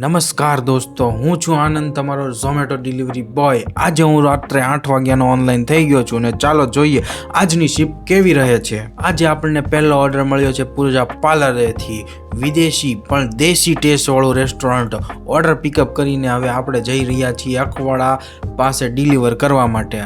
નમસ્કાર દોસ્તો, હું છું આનંદ, તમારો ઝોમેટો ડિલિવરી બોય. આજે હું રાત્રે 8 વાગ્યાનો ઓનલાઈન થઈ ગયો છું અને ચાલો જોઈએ આજની શિપ કેવી રહે છે. આજે આપણને પહેલો ઓર્ડર મળ્યો છે પૂજા પાર્લરેથી. વિદેશી પણ દેશી ટેસ્ટવાળું રેસ્ટોરન્ટ. ઓર્ડર પિકઅપ કરીને હવે આપણે જઈ રહ્યા છીએ અખવાડા પાસે ડિલિવર કરવા માટે.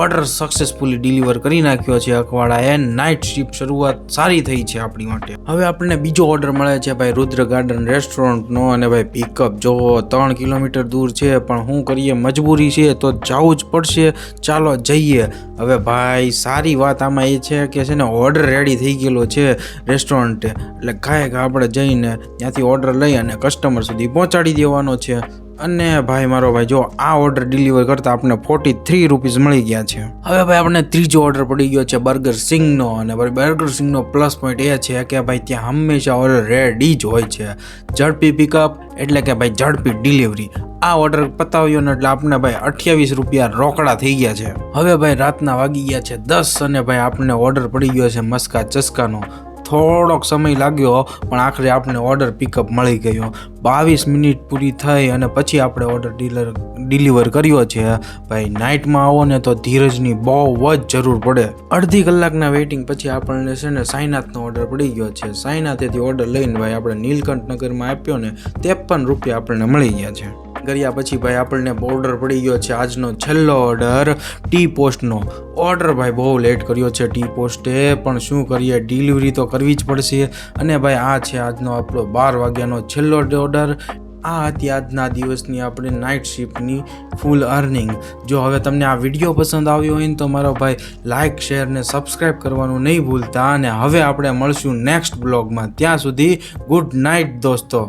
ઓર્ડર સક્સેસફુલી ડિલિવર કરી નાખ્યો છે અખવાડાએ. નાઇટ શિફ્ટ શરૂઆત સારી થઈ છે આપણી માટે. હવે આપણને બીજો ઓર્ડર મળે છે ભાઈ રુદ્ર ગાર્ડન રેસ્ટોરન્ટનો. અને ભાઈ પિકઅપ જો 3 કિલોમીટર દૂર છે, પણ શું કરીએ, મજબૂરી છે તો જવું જ પડશે. ચાલો જઈએ. હવે ભાઈ સારી વાત આમાં એ છે કે છે ને ઓર્ડર રેડી થઈ ગયેલો છે રેસ્ટોરન્ટે, એટલે કાંઈક આપણે જઈને ત્યાંથી ઓર્ડર લઈ અને કસ્ટમર સુધી પહોંચાડી દેવાનો છે. અને ભાઈ મારો ભાઈ જો આ ઓર્ડર ડિલિવર કરતા આપણે 43 રૂપીસ મળી ગયા છે. હવે ભાઈ આપણે ત્રીજો ઓર્ડર પડી ગયો છે બર્ગર સિંગનો. અને ભાઈ બર્ગર સિંગનો પ્લસ પોઈન્ટ એ છે કે ભાઈ ત્યાં હંમેશા ઓર્ડર રેડી જ હોય છે. ઝડપી પિકઅપ એટલે કે ભાઈ ઝડપી ડિલિવરી. આ ઓર્ડર પતાવ્યો ને એટલે આપણે ભાઈ 28 રૂપિયા રોકડા થઈ ગયા છે. હવે ભાઈ રાતના વાગી ગયા છે 10 અને ભાઈ આપણને ઓર્ડર પડી ગયો છે મસ્કા ચસ્કાનો. થોડોક સમય લાગ્યો પણ આખરે આપણે ઓર્ડર પિકઅપ મળી ગયો. 22 મિનિટ પૂરી થઈ અને પછી આપણે ઓર્ડર ડિલિવર કર્યો છે. ભાઈ નાઇટમાં આવો ને તો ધીરજની બહુ જ જરૂર પડે. અડધી કલાકના વેઇટિંગ પછી આપણને છે ને સાઈનાથનો ઓર્ડર પડી ગયો છે. સાઈનાથેથી ઓર્ડર લઈને ભાઈ આપણે નીલકંઠ નગરમાં આપ્યો ને 53 રૂપિયા આપણને મળી ગયા છે. કર્યા પછી ભાઈ આપણને ઓર્ડર પડી ગયો છે આજનો છેલ્લો ઓર્ડર ટી પોસ્ટનો. ઓર્ડર ભાઈ બહુ લેટ કર્યો છે ટી પોસ્ટે, પણ શું કરીએ, ડિલિવરી તો કરવી જ પડશે. અને ભાઈ આ છે આજનો આપણો 12 વાગ્યાનો છેલ્લો ઓર્ડર. આ હતી આજના દિવસની આપણે નાઇટ શિફ્ટની ફૂલ અર્નિંગ. જો હવે તમને આ વિડીયો પસંદ આવ્યો હોય ને તો મારો ભાઈ લાઇક, શેર ને સબસ્ક્રાઈબ કરવાનું નહીં ભૂલતા. અને હવે આપણે મળશું નેક્સ્ટ બ્લોગમાં. ત્યાં સુધી ગુડ નાઇટ દોસ્તો.